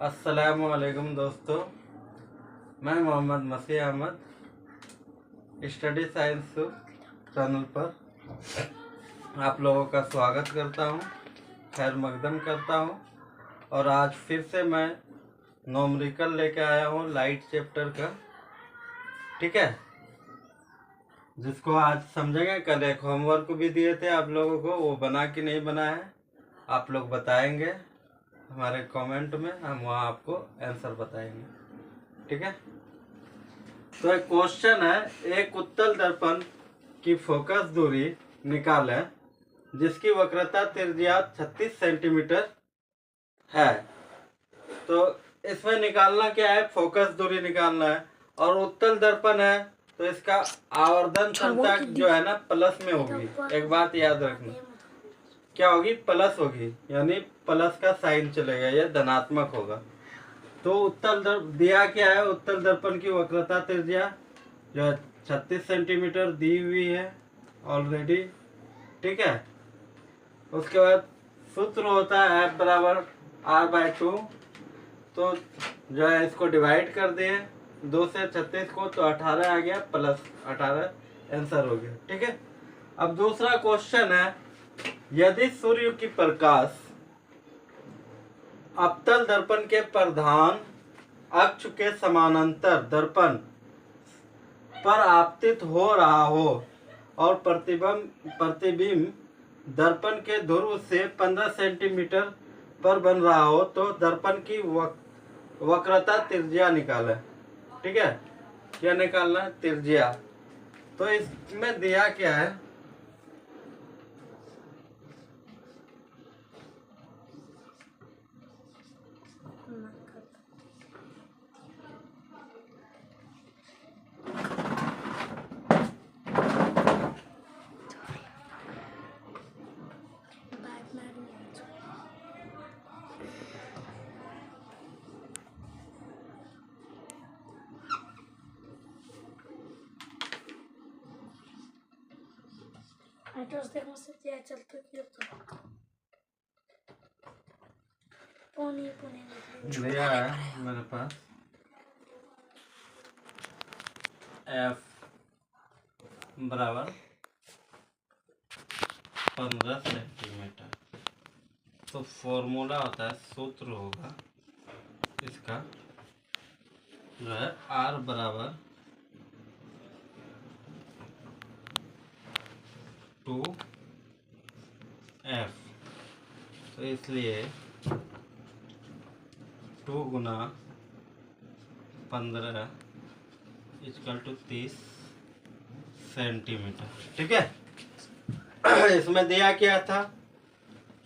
अस्सलामुअलैकुम दोस्तों, मैं मोहम्मद मसीह अहमद स्टडी साइंस चैनल पर आप लोगों का स्वागत करता हूं, खैर मकदम करता हूं। और आज फिर से मैं न्यूमेरिकल लेके आया हूं लाइट चैप्टर का, ठीक है, जिसको आज समझेंगे। कल एक होमवर्क भी दिए थे आप लोगों को, वो बना कि नहीं बना है आप लोग बताएंगे हमारे कमेंट में, हम वहाँ आपको आंसर बताएंगे, ठीक है। तो एक क्वेश्चन है, एक उत्तल दर्पण की फोकस दूरी निकालें जिसकी वक्रता त्रिज्या 36 सेंटीमीटर है। तो इसमें निकालना क्या है, फोकस दूरी निकालना है। और उत्तल दर्पण है तो इसका आवर्धन क्षमता जो है ना प्लस में होगी। एक बात याद रखना, क्या होगी, प्लस होगी, यानी प्लस का साइन चलेगा, यह धनात्मक होगा। तो उत्तल दिया क्या है, उत्तल दर्पण की वक्रता त्रिज्या जो है 36 सेंटीमीटर दी हुई है ऑलरेडी, ठीक है। उसके बाद सूत्र होता है F बराबर R/2। तो जो है इसको डिवाइड कर दिए 2 से 36 को, तो 18 आ गया, प्लस 18 आंसर हो गया, ठीक है। अब दूसरा क्वेश्चन है, यदि सूर्य की प्रकाश अवतल दर्पण के प्रधान अक्ष के समानांतर दर्पण पर आपतित हो रहा हो और प्रतिबिंब दर्पण के ध्रुव से 15 सेंटीमीटर पर बन रहा हो, तो दर्पण की वक्रता त्रिज्या निकालें, ठीक है। क्या निकालना है, त्रिज्या। तो इसमें दिया क्या है, दिया है मेरे पास F बराबर 15 सेंटीमीटर। तो फॉर्मूला होता है, सूत्र होगा इसका जो है R बराबर 2F। तो इसलिए 2 गुना 15 = 30 सेंटीमीटर, ठीक है। इसमें दिया क्या था,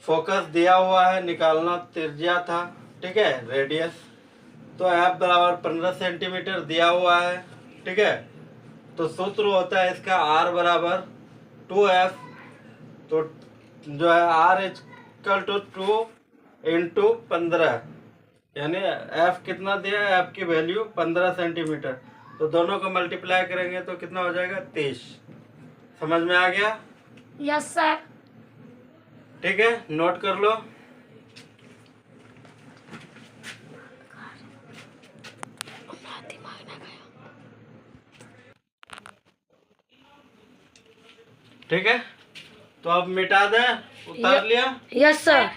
फोकस दिया हुआ है, निकालना त्रिज्या था, ठीक है, रेडियस। तो F बराबर 15 सेंटीमीटर दिया हुआ है, ठीक है। तो सूत्र होता है इसका R बराबर 2F। तो जो है R = 2 × 15, यानी F कितना दिया है, F की वैल्यू 15 सेंटीमीटर। तो दोनों को मल्टीप्लाई करेंगे तो कितना हो जाएगा, 23। समझ में आ गया? Yes sir. ठीक है, नोट कर लो। ठीक है, तो अब मिटा दे, उतार लिया। Yes sir.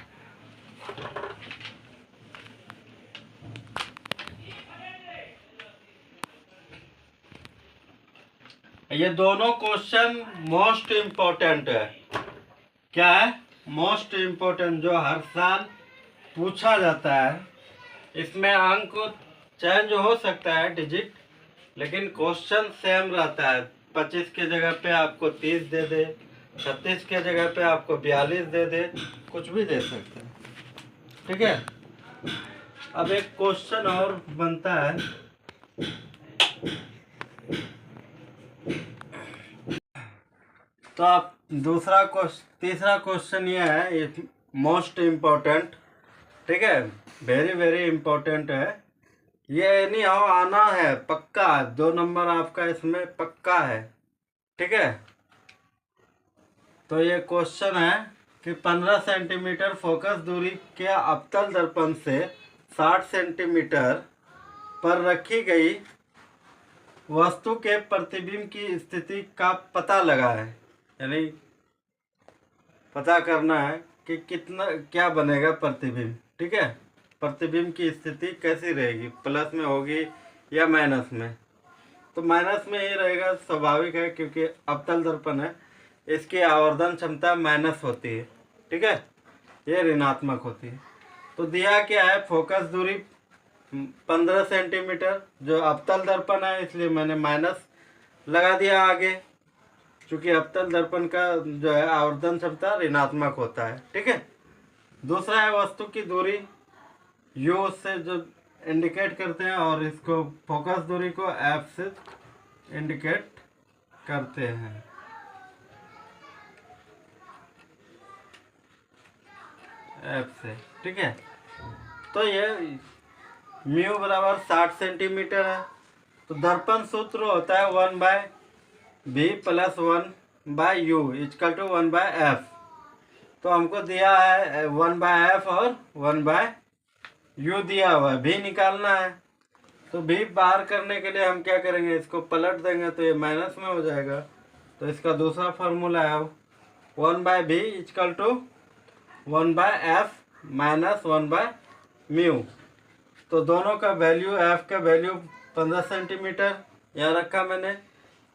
ये दोनों क्वेश्चन मोस्ट इम्पोर्टेंट है। क्या है, मोस्ट इम्पोर्टेंट, जो हर साल पूछा जाता है। इसमें अंक चेंज हो सकता है डिजिट, लेकिन क्वेश्चन सेम रहता है। 25 के जगह पे आपको 30 दे दे, 36 के जगह पे आपको 42 दे दे, कुछ भी दे सकते हैं, ठीक है। अब एक क्वेश्चन और बनता है, तो आप तीसरा क्वेश्चन ये है, मोस्ट इम्पोर्टेंट, ठीक है, वेरी वेरी इम्पोर्टेंट है। ये एनी हाउ आना है, पक्का 2 नंबर आपका इसमें पक्का है, ठीक है। तो ये क्वेश्चन है कि 15 सेंटीमीटर फोकस दूरी के अवतल दर्पण से 60 सेंटीमीटर पर रखी गई वस्तु के प्रतिबिंब की स्थिति का पता लगाएं। यानी पता करना है कि कितना क्या बनेगा प्रतिबिंब। ठीक है, प्रतिबिंब की स्थिति कैसी रहेगी, प्लस में होगी या माइनस में। तो माइनस में ही रहेगा, स्वाभाविक है, क्योंकि अवतल दर्पण है, इसकी आवर्धन क्षमता माइनस होती है। ठीक है, ये ऋणात्मक होती है। तो दिया क्या है, फोकस दूरी 15 सेंटीमीटर, जो अवतल दर्पण है इसलिए मैंने माइनस लगा दिया आगे, क्योंकि अवतल दर्पण का जो है आवर्धन क्षमता ऋणात्मक होता है। ठीक है, दूसरा है वस्तु की दूरी, यू से जो इंडिकेट करते हैं, और इसको फोकस दूरी को एफ से इंडिकेट करते हैं। एफ से। ठीक है, तो ये म्यू बराबर 60 सेंटीमीटर है। तो दर्पण सूत्र होता है 1/v plus 1/u equal to 1/f। तो हमको दिया है 1/f और 1/u दिया हुआ है, v निकालना है। तो v बाहर करने के लिए हम क्या करेंगे, इसको पलट देंगे तो ये माइनस में हो जाएगा। तो इसका दूसरा फार्मूला है 1/v equal to 1/f minus 1/μ। तो दोनों का वैल्यू, f का वैल्यू 15 सेंटीमीटर यहाँ रखा मैंने,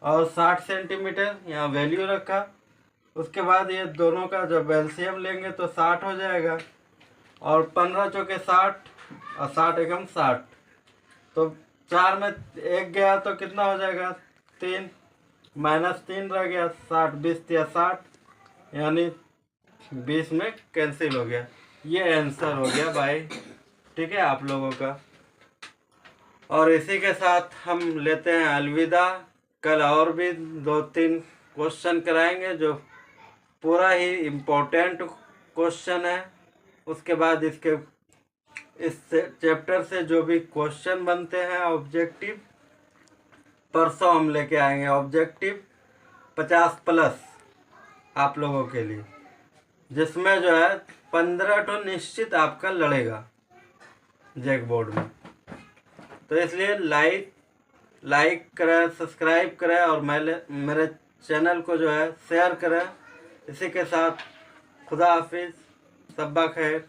और 60 सेंटीमीटर यहाँ वैल्यू रखा। उसके बाद ये दोनों का जब एलसीएम लेंगे तो 60 हो जाएगा, और 15 चौके 60 और 60 एकम 60। तो 4 में 1 गया तो कितना हो जाएगा, 3 माइनस 3 रह गया, 60 20 या 60, यानी 20 में कैंसिल हो गया। ये आंसर हो गया भाई। ठीक है, आप लोगों का। और इसी के साथ हम लेते हैं अलविदा। कल और भी 2-3 क्वेश्चन कराएंगे जो पूरा ही इम्पोर्टेंट क्वेश्चन है। उसके बाद इस चैप्टर से जो भी क्वेश्चन बनते हैं ऑब्जेक्टिव, परसों हम लेके आएंगे ऑब्जेक्टिव 50+ आप लोगों के लिए, जिसमें जो है 15 तो निश्चित आपका लड़ेगा जैक बोर्ड में। तो इसलिए लाइक करें, सब्सक्राइब करें, और मेरे चैनल को जो है शेयर करें। इसी के साथ खुदा हाफिज, सब्बा खैर।